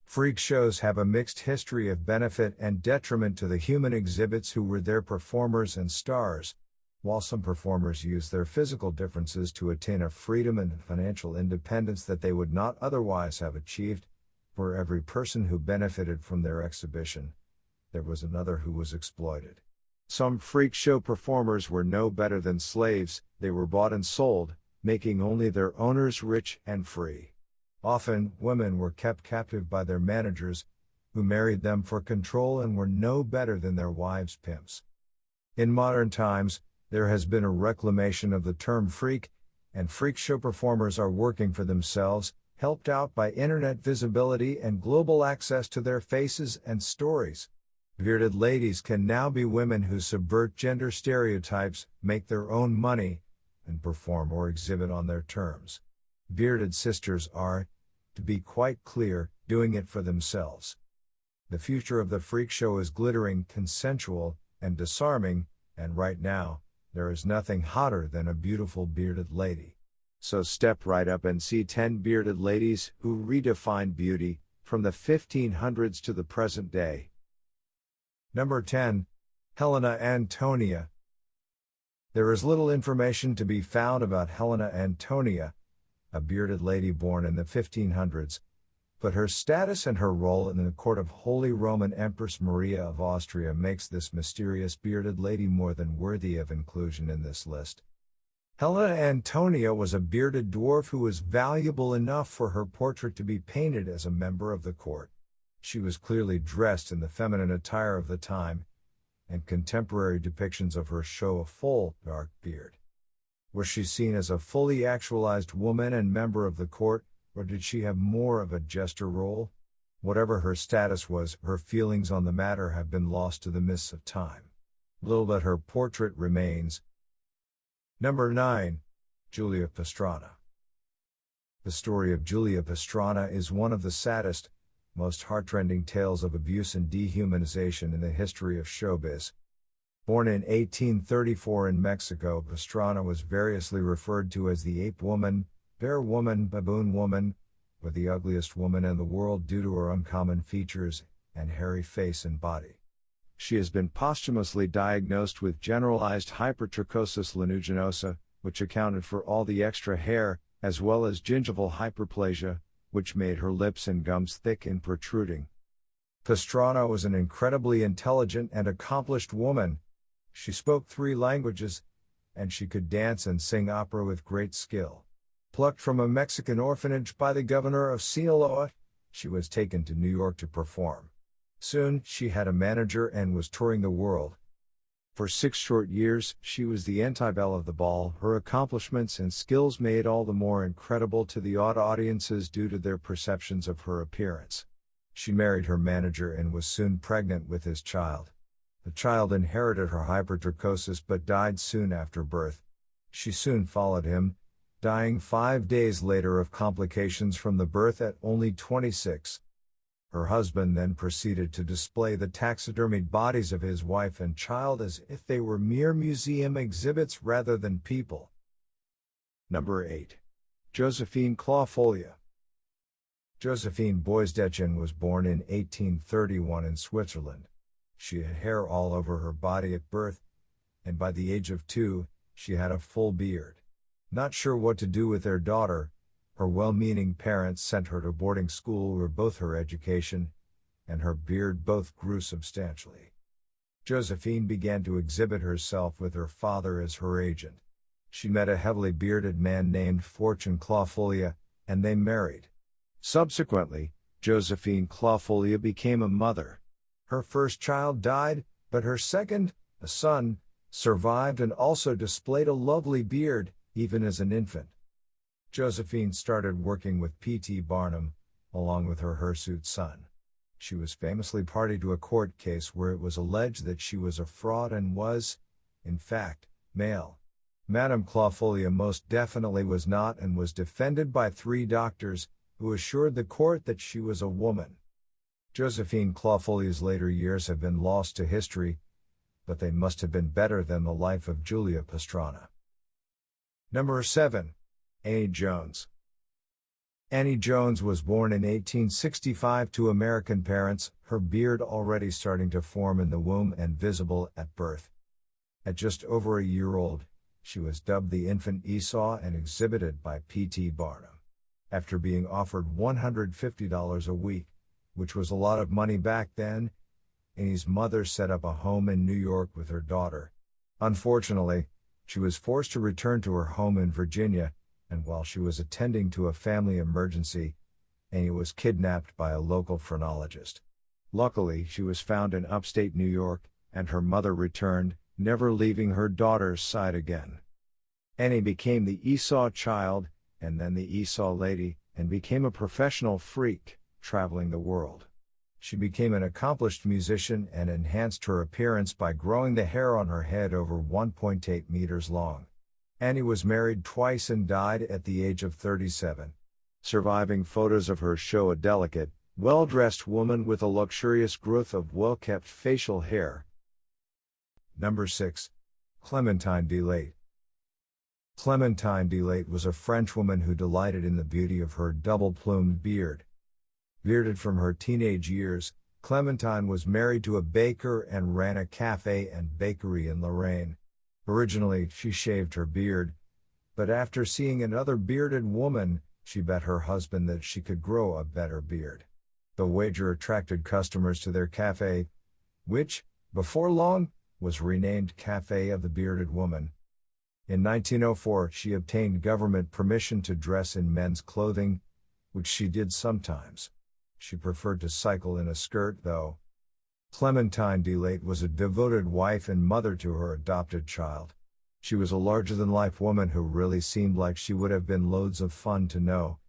Freak shows have a mixed history of benefit and detriment to the human exhibits who were their performers and stars. While some performers use their physical differences to attain a freedom and financial independence that they would not otherwise have achieved, for every person who benefited from their exhibition, there was another who was exploited. Some freak show performers were no better than slaves. They were bought and sold, making only their owners rich and free. Often, women were kept captive by their managers, who married them for control and were no better than their wives' pimps. In modern times, there has been a reclamation of the term freak, and freak show performers are working for themselves, helped out by internet visibility and global access to their faces and stories. Bearded ladies can now be women who subvert gender stereotypes, make their own money, and perform or exhibit on their terms. Bearded sisters are, to be quite clear, doing it for themselves. The future of the freak show is glittering, consensual, and disarming, and right now, there is nothing hotter than a beautiful bearded lady. So step right up and see 10 bearded ladies who redefined beauty, from the 1500s to the present day. Number 10. Helena Antonia. There is little information to be found about Helena Antonia, a bearded lady born in the 1500s, but her status and her role in the court of Holy Roman Empress Maria of Austria makes this mysterious bearded lady more than worthy of inclusion in this list. Helena Antonia was a bearded dwarf who was valuable enough for her portrait to be painted as a member of the court. She was clearly dressed in the feminine attire of the time, and contemporary depictions of her show a full, dark beard. Was she seen as a fully actualized woman and member of the court, or did she have more of a jester role? Whatever her status was, her feelings on the matter have been lost to the mists of time. Little but her portrait remains. Number 9. Giulia Pastrana. The story of Giulia Pastrana is one of the saddest, most heartrending tales of abuse and dehumanization in the history of showbiz. Born in 1834 in Mexico, Pastrana was variously referred to as the ape woman, bear woman, baboon woman, or the ugliest woman in the world due to her uncommon features and hairy face and body. She has been posthumously diagnosed with generalized hypertrichosis lanuginosa, which accounted for all the extra hair, as well as gingival hyperplasia, which made her lips and gums thick and protruding. Pastrana was an incredibly intelligent and accomplished woman. She spoke 3 languages, and she could dance and sing opera with great skill. Plucked from a Mexican orphanage by the governor of Sinaloa, she was taken to New York to perform. Soon, she had a manager and was touring the world. For 6 short years, she was the anti-belle of the ball. Her accomplishments and skills made all the more incredible to the odd audiences due to their perceptions of her appearance. She married her manager and was soon pregnant with his child. The child inherited her hypertrichosis but died soon after birth. She soon followed him, dying 5 days later of complications from the birth at only 26. Her husband then proceeded to display the taxidermied bodies of his wife and child as if they were mere museum exhibits rather than people. Number 8. Josephine Clough. Josephine Boisdetchen was born in 1831 in Switzerland. She had hair all over her body at birth, and by the age of 2, she had a full beard. Not sure what to do with their daughter, her well-meaning parents sent her to boarding school where both her education and her beard both grew substantially. Josephine began to exhibit herself with her father as her agent. She met a heavily bearded man named Fortune Clough, and they married. Subsequently, Josephine Clough became a mother. Her first child died, but her second, a son, survived and also displayed a lovely beard, even as an infant. Josephine started working with P.T. Barnum, along with her hirsute son. She was famously party to a court case where it was alleged that she was a fraud and was, in fact, male. Madame Clough most definitely was not and was defended by 3 doctors, who assured the court that she was a woman. Josephine Clough's later years have been lost to history, but they must have been better than the life of Giulia Pastrana. Number 7. Annie Jones. Annie Jones was born in 1865 to American parents, her beard already starting to form in the womb and visible at birth. At just over a year old, she was dubbed the infant Esau and exhibited by P.T. Barnum. After being offered $150 a week, which was a lot of money back then, Annie's mother set up a home in New York with her daughter. Unfortunately, she was forced to return to her home in Virginia, and while she was attending to a family emergency, Annie was kidnapped by a local phrenologist. Luckily, she was found in upstate New York, and her mother returned, never leaving her daughter's side again. Annie became the Esau child, and then the Esau lady, and became a professional freak, traveling the world. She became an accomplished musician and enhanced her appearance by growing the hair on her head over 1.8 meters long. Annie was married twice and died at the age of 37. Surviving photos of her show a delicate, well-dressed woman with a luxurious growth of well-kept facial hair. Number 6. Clementine de Leite. Clementine de Leite was a Frenchwoman who delighted in the beauty of her double-plumed beard. Bearded from her teenage years, Clementine was married to a baker and ran a cafe and bakery in Lorraine. Originally, she shaved her beard, but after seeing another bearded woman, she bet her husband that she could grow a better beard. The wager attracted customers to their cafe, which, before long, was renamed Cafe of the Bearded Woman. In 1904, she obtained government permission to dress in men's clothing, which she did sometimes. She preferred to cycle in a skirt, though. Clementine de Leite was a devoted wife and mother to her adopted child. She was a larger-than-life woman who really seemed like she would have been loads of fun to know.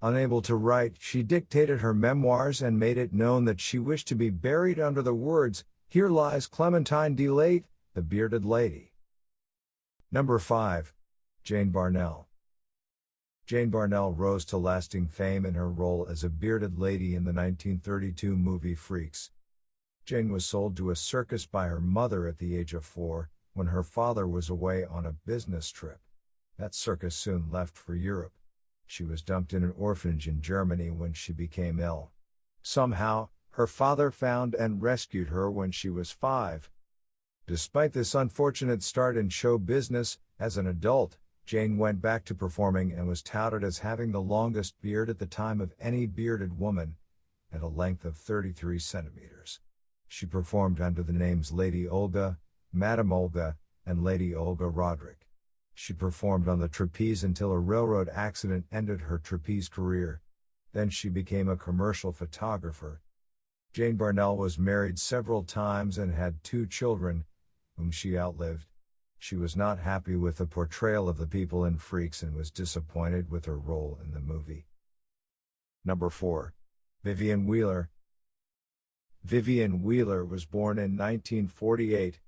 Unable to write, she dictated her memoirs and made it known that she wished to be buried under the words, "Here lies Clementine de Leite, the bearded lady." Number 5. Jane Barnell. Jane Barnell rose to lasting fame in her role as a bearded lady in the 1932 movie Freaks. Jane was sold to a circus by her mother at the age of 4, when her father was away on a business trip. That circus soon left for Europe. She was dumped in an orphanage in Germany when she became ill. Somehow, her father found and rescued her when she was 5. Despite this unfortunate start in show business, as an adult, Jane went back to performing and was touted as having the longest beard at the time of any bearded woman, at a length of 33 centimeters. She performed under the names Lady Olga, Madame Olga, and Lady Olga Roderick. She performed on the trapeze until a railroad accident ended her trapeze career. Then she became a commercial photographer. Jane Barnell was married several times and had 2 children, whom she outlived. She was not happy with the portrayal of the people in Freaks and was disappointed with her role in the movie. Number 4. Vivien Wheeler. Vivien Wheeler was born in 1948.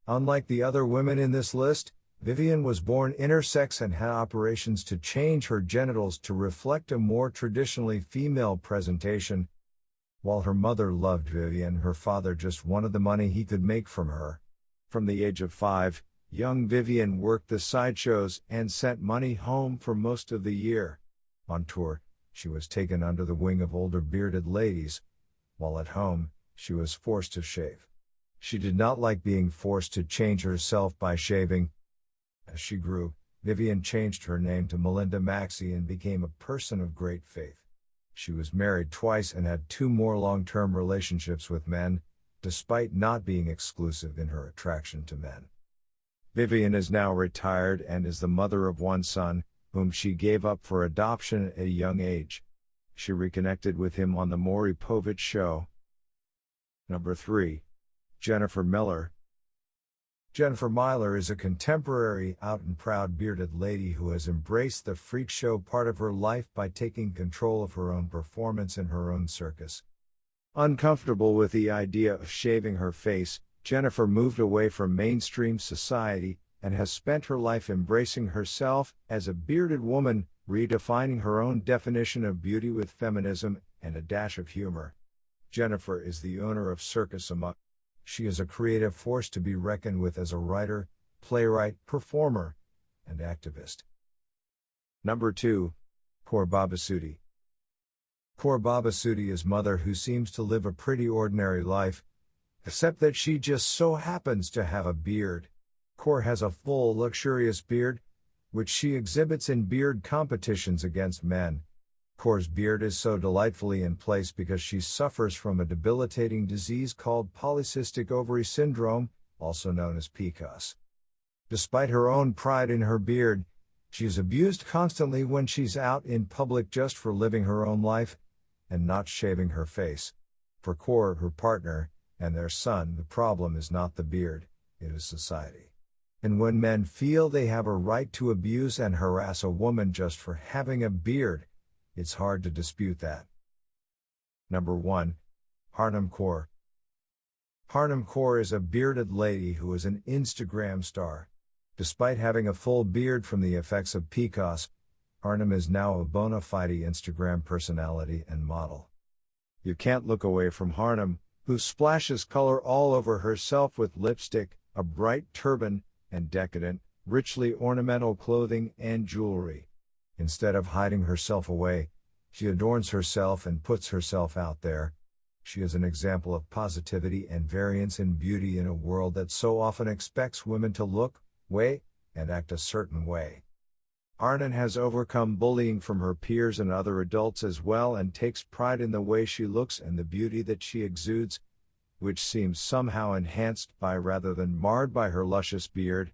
Unlike the other women in this list, Vivien was born intersex and had operations to change her genitals to reflect a more traditionally female presentation. While her mother loved Vivien, her father just wanted the money he could make from her. From the age of 5, young Vivien worked the sideshows and sent money home for most of the year. On tour, she was taken under the wing of older bearded ladies. While at home, she was forced to shave. She did not like being forced to change herself by shaving. As she grew, Vivien changed her name to Melinda Maxey and became a person of great faith. She was married twice and had 2 more long-term relationships with men, despite not being exclusive in her attraction to men. Vivien is now retired and is the mother of 1 son, whom she gave up for adoption at a young age. She reconnected with him on the Maury Povich Show. Number 3. Jennifer Miller. Jennifer Miller is a contemporary, out-and-proud bearded lady who has embraced the freak show part of her life by taking control of her own performance in her own circus. Uncomfortable with the idea of shaving her face, Jennifer moved away from mainstream society and has spent her life embracing herself as a bearded woman, redefining her own definition of beauty with feminism and a dash of humor. Jennifer is the owner of Circus Amok. She is a creative force to be reckoned with as a writer, playwright, performer, and activist. Number 2. Core Babassu Diaz. Core Babassu Diaz's mother, who seems to live a pretty ordinary life, except that she just so happens to have a beard. Core has a full luxurious beard, which she exhibits in beard competitions against men. Core's beard is so delightfully in place because she suffers from a debilitating disease called polycystic ovary syndrome, also known as PCOS. Despite her own pride in her beard, she is abused constantly when she's out in public just for living her own life and not shaving her face. For Core, her partner, and their son, the problem is not the beard, it is society. And when men feel they have a right to abuse and harass a woman just for having a beard, it's hard to dispute that. Number 1. Harnam Core. Harnam Core is a bearded lady who is an Instagram star. Despite having a full beard from the effects of PCOS, Harnam is now a bona fide Instagram personality and model. You can't look away from Harnam, who splashes color all over herself with lipstick, a bright turban, and decadent, richly ornamental clothing and jewelry. Instead of hiding herself away, she adorns herself and puts herself out there. She is an example of positivity and variance in beauty in a world that so often expects women to look, weigh, and act a certain way. Harnam has overcome bullying from her peers and other adults as well and takes pride in the way she looks and the beauty that she exudes, which seems somehow enhanced by rather than marred by her luscious beard.